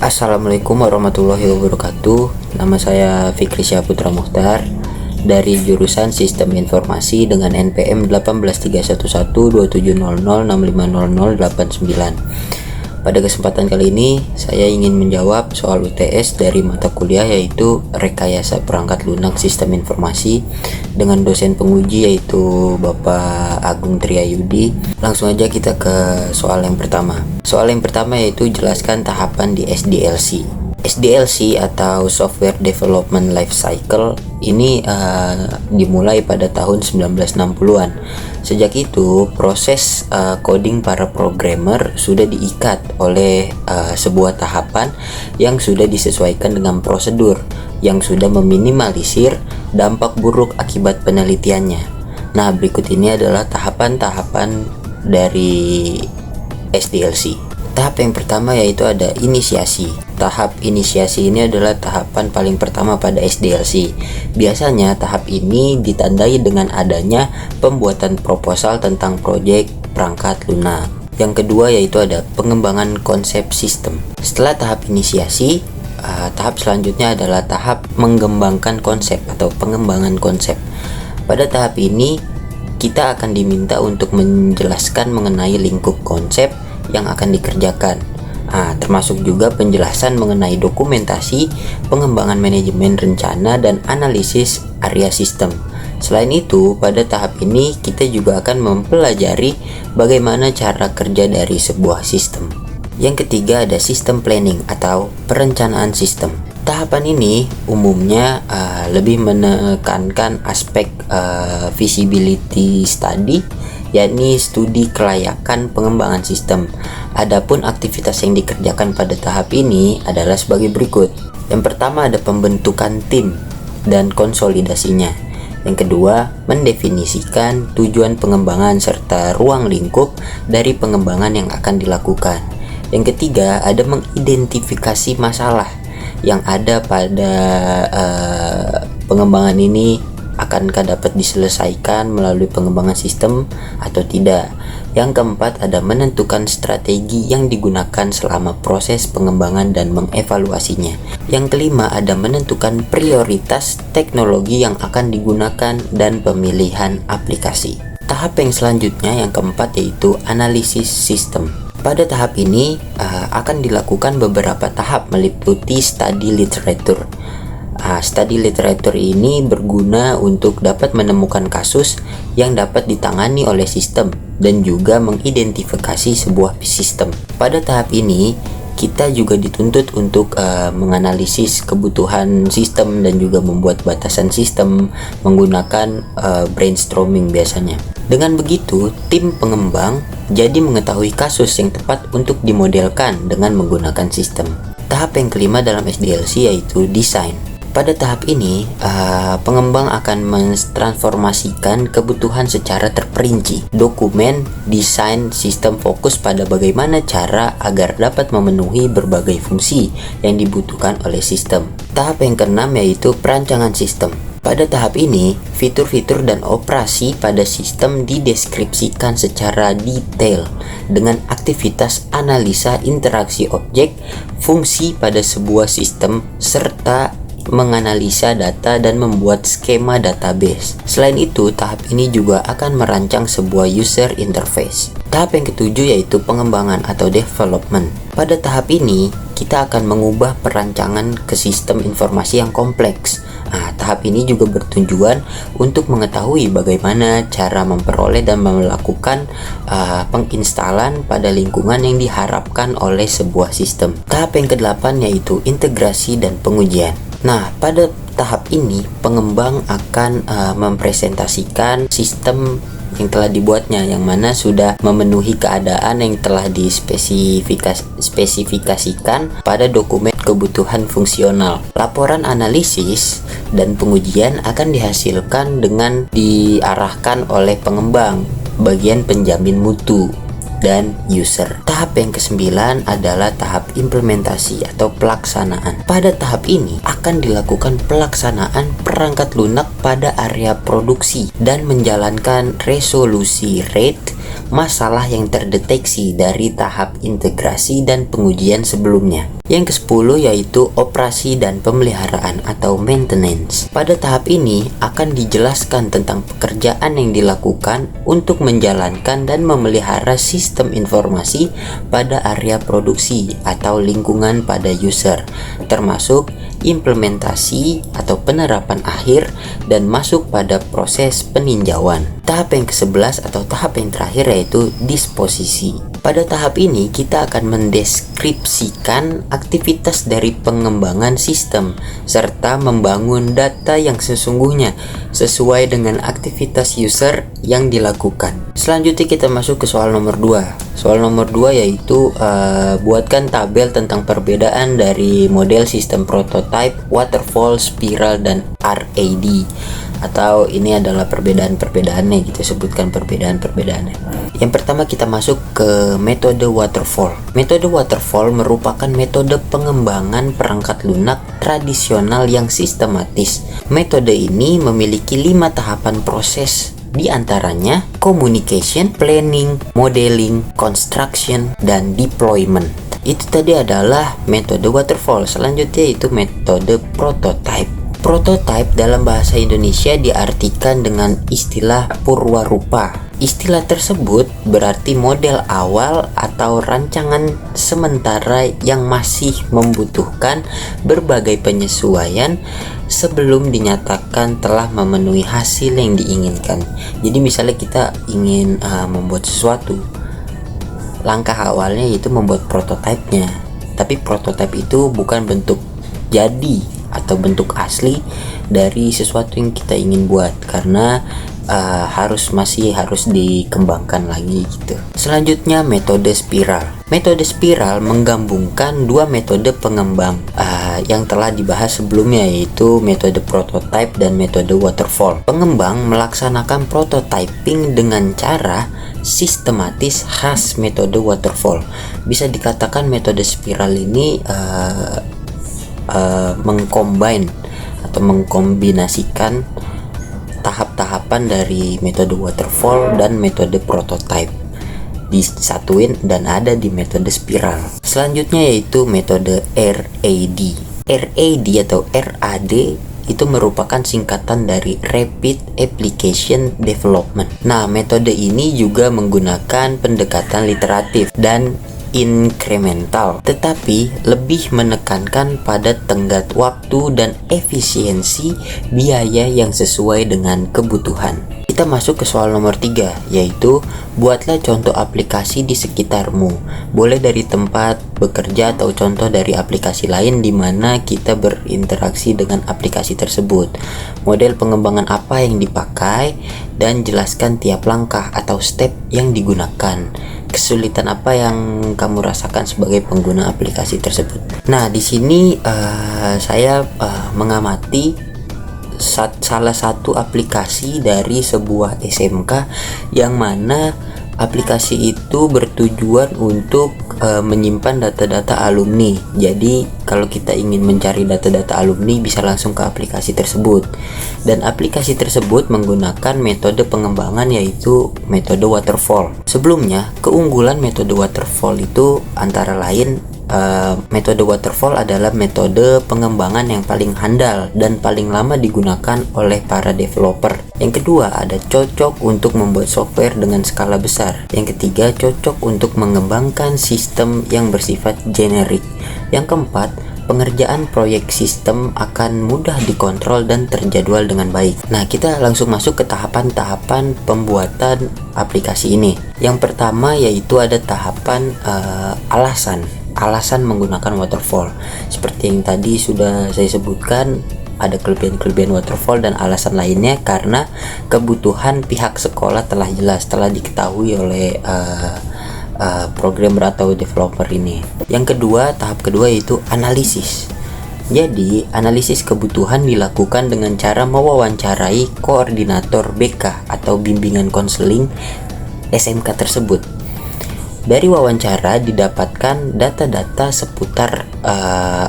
Assalamualaikum warahmatullahi wabarakatuh. Nama saya Fikri Syahputra Mukhtar dari jurusan Sistem Informasi dengan NPM 183112700650089. Pada kesempatan kali ini saya ingin menjawab soal UTS dari mata kuliah yaitu Rekayasa Perangkat Lunak Sistem Informasi dengan dosen penguji yaitu Bapak Agung Triyayudi. Langsung aja kita ke soal yang pertama. Soal yang pertama yaitu jelaskan tahapan di SDLC. SDLC atau Software Development Life Cycle ini dimulai pada tahun 1960-an. Sejak itu proses coding para programmer sudah diikat oleh sebuah tahapan yang sudah disesuaikan dengan prosedur yang sudah meminimalisir dampak buruk akibat penelitiannya. Nah, berikut ini adalah tahapan-tahapan dari SDLC. Tahap yang pertama yaitu ada inisiasi. Tahap inisiasi ini adalah tahapan paling pertama pada SDLC. Biasanya tahap ini ditandai dengan adanya pembuatan proposal tentang proyek perangkat lunak. Yang kedua yaitu ada pengembangan konsep sistem. Setelah tahap inisiasi, tahap selanjutnya adalah tahap mengembangkan konsep atau pengembangan konsep. Pada tahap ini kita akan diminta untuk menjelaskan mengenai lingkup konsep yang akan dikerjakan, termasuk juga penjelasan mengenai dokumentasi, pengembangan manajemen rencana, dan analisis area sistem. Selain itu, pada tahap ini kita juga akan mempelajari bagaimana cara kerja dari sebuah sistem. Yang ketiga ada sistem planning atau perencanaan sistem. Tahapan ini umumnya lebih menekankan aspek feasibility study, yakni studi kelayakan pengembangan sistem. Adapun aktivitas yang dikerjakan pada tahap ini adalah sebagai berikut. Yang pertama ada pembentukan tim dan konsolidasinya. Yang kedua, mendefinisikan tujuan pengembangan serta ruang lingkup dari pengembangan yang akan dilakukan. Yang ketiga, ada mengidentifikasi masalah yang ada pada pengembangan ini, akankah dapat diselesaikan melalui pengembangan sistem atau tidak. Yang keempat ada menentukan strategi yang digunakan selama proses pengembangan dan mengevaluasinya. Yang kelima ada menentukan prioritas teknologi yang akan digunakan dan pemilihan aplikasi. Tahap yang selanjutnya yang keempat yaitu analisis sistem. Pada tahap ini akan dilakukan beberapa tahap meliputi study literature. Study literature ini berguna untuk dapat menemukan kasus yang dapat ditangani oleh sistem dan juga mengidentifikasi sebuah sistem. Pada tahap ini kita juga dituntut untuk menganalisis kebutuhan sistem dan juga membuat batasan sistem menggunakan brainstorming biasanya. Dengan begitu, tim pengembang jadi mengetahui kasus yang tepat untuk dimodelkan dengan menggunakan sistem. Tahap yang kelima dalam SDLC yaitu desain. Pada tahap ini, pengembang akan mentransformasikan kebutuhan secara terperinci. Dokumen desain sistem fokus pada bagaimana cara agar dapat memenuhi berbagai fungsi yang dibutuhkan oleh sistem. Tahap yang keenam yaitu perancangan sistem. Pada tahap ini, fitur-fitur dan operasi pada sistem dideskripsikan secara detail dengan aktivitas analisa interaksi objek, fungsi pada sebuah sistem, serta menganalisa data dan membuat skema database. Selain itu, tahap ini juga akan merancang sebuah user interface. Tahap yang ketujuh yaitu pengembangan atau development. Pada tahap ini, kita akan mengubah perancangan ke sistem informasi yang kompleks. Tahap ini juga bertujuan untuk mengetahui bagaimana cara memperoleh dan melakukan penginstalan pada lingkungan yang diharapkan oleh sebuah sistem. Tahap yang kedelapan yaitu integrasi dan pengujian. Nah, pada tahap ini pengembang akan mempresentasikan sistem yang telah dibuatnya, yang mana sudah memenuhi keadaan yang telah dispesifikasikan pada dokumen kebutuhan fungsional. Laporan analisis dan pengujian akan dihasilkan dengan diarahkan oleh pengembang, bagian penjamin mutu, dan user. Tahap yang kesembilan adalah tahap implementasi atau pelaksanaan. Pada tahap ini akan dilakukan pelaksanaan perangkat lunak pada area produksi dan menjalankan resolusi rate masalah yang terdeteksi dari tahap integrasi dan pengujian sebelumnya. Yang ke-10 yaitu operasi dan pemeliharaan atau maintenance. Pada tahap ini akan dijelaskan tentang pekerjaan yang dilakukan untuk menjalankan dan memelihara sistem informasi pada area produksi atau lingkungan pada user, termasuk implementasi atau penerapan akhir dan masuk pada proses peninjauan. Tahap yang ke-11 atau tahap yang terakhir yaitu disposisi. Pada tahap ini kita akan mendeskripsikan aktivitas dari pengembangan sistem serta membangun data yang sesungguhnya sesuai dengan aktivitas user yang dilakukan. Selanjutnya kita masuk ke soal nomor 2. Soal nomor 2 yaitu buatkan tabel tentang perbedaan dari model sistem prototype, waterfall, spiral, dan RAD. Atau ini adalah perbedaan-perbedaannya gitu, sebutkan perbedaan-perbedaannya. Yang pertama kita masuk ke metode waterfall. Metode waterfall merupakan metode pengembangan perangkat lunak tradisional yang sistematis. Metode ini memiliki 5 tahapan proses, di antaranya communication, planning, modeling, construction, dan deployment. Itu tadi adalah metode waterfall. Selanjutnya itu metode prototype. Prototype dalam bahasa Indonesia diartikan dengan istilah purwarupa. Istilah tersebut berarti model awal atau rancangan sementara yang masih membutuhkan berbagai penyesuaian sebelum dinyatakan telah memenuhi hasil yang diinginkan. Jadi misalnya kita ingin membuat sesuatu, langkah awalnya yaitu membuat prototipenya. Tapi prototipe itu bukan bentuk jadi atau bentuk asli dari sesuatu yang kita ingin buat, karena masih harus dikembangkan lagi gitu. Selanjutnya metode spiral. Metode spiral menggabungkan 2 metode pengembang yang telah dibahas sebelumnya, yaitu metode prototype dan metode waterfall. Pengembang melaksanakan prototyping dengan cara sistematis khas metode waterfall. Bisa dikatakan metode spiral ini mengcombine atau mengkombinasikan tahap-tahapan dari metode waterfall dan metode prototype, disatuin dan ada di metode spiral. Selanjutnya yaitu metode RAD. RAD atau RAD itu merupakan singkatan dari Rapid Application Development. Nah, metode ini juga menggunakan pendekatan literatif dan incremental, tetapi lebih menekankan pada tenggat waktu dan efisiensi biaya yang sesuai dengan kebutuhan. Kita masuk ke soal nomor 3, yaitu buatlah contoh aplikasi di sekitarmu. Boleh dari tempat bekerja atau contoh dari aplikasi lain di mana kita berinteraksi dengan aplikasi tersebut. Model pengembangan apa yang dipakai dan jelaskan tiap langkah atau step yang digunakan. Kesulitan apa yang kamu rasakan sebagai pengguna aplikasi tersebut. Nah, di sini saya mengamati salah satu aplikasi dari sebuah SMK yang mana aplikasi itu bertujuan untuk menyimpan data-data alumni. Jadi kalau kita ingin mencari data-data alumni bisa langsung ke aplikasi tersebut. Dan aplikasi tersebut menggunakan metode pengembangan yaitu metode waterfall. Sebelumnya, keunggulan metode waterfall itu antara lain metode waterfall adalah metode pengembangan yang paling handal dan paling lama digunakan oleh para developer. Yang kedua, ada cocok untuk membuat software dengan skala besar. Yang ketiga, cocok untuk mengembangkan sistem yang bersifat generik. Yang keempat, pengerjaan proyek sistem akan mudah dikontrol dan terjadwal dengan baik. Nah, kita langsung masuk ke tahapan-tahapan pembuatan aplikasi ini. Yang pertama yaitu ada tahapan alasan menggunakan waterfall. Seperti yang tadi sudah saya sebutkan, ada kelebihan-kelebihan waterfall dan alasan lainnya karena kebutuhan pihak sekolah telah jelas, telah diketahui oleh programmer atau developer ini. Yang kedua, tahap kedua yaitu analisis. Jadi, analisis kebutuhan dilakukan dengan cara mewawancarai koordinator BK atau bimbingan konseling SMK tersebut. Dari wawancara didapatkan data-data seputar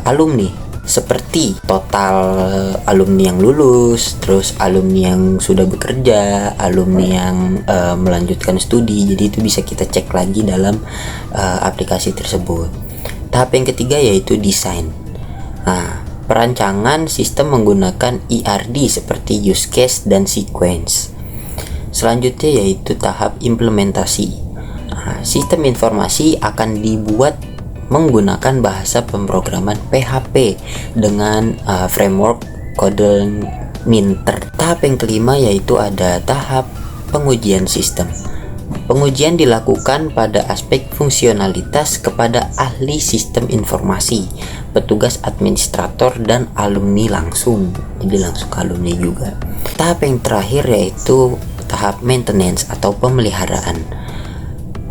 alumni seperti total alumni yang lulus, terus alumni yang sudah bekerja, alumni yang melanjutkan studi. Jadi itu bisa kita cek lagi dalam aplikasi tersebut. Tahap yang ketiga yaitu desain. Nah, perancangan sistem menggunakan ERD seperti use case dan sequence. Selanjutnya yaitu tahap implementasi. Nah, sistem informasi akan dibuat menggunakan bahasa pemrograman PHP dengan framework CodeMinter. Tahap yang kelima yaitu ada tahap pengujian sistem. Pengujian dilakukan pada aspek fungsionalitas kepada ahli sistem informasi, petugas administrator, dan alumni langsung. Jadi langsung ke alumni juga. Tahap yang terakhir yaitu tahap maintenance atau pemeliharaan.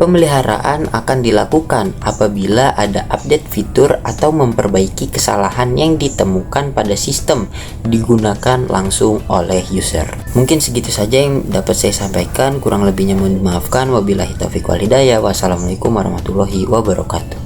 Pemeliharaan akan dilakukan apabila ada update fitur atau memperbaiki kesalahan yang ditemukan pada sistem digunakan langsung oleh user. Mungkin segitu saja yang dapat saya sampaikan, kurang lebihnya mohon dimaafkan. Wabillahi taufiq wal hidayah. Wassalamualaikum warahmatullahi wabarakatuh.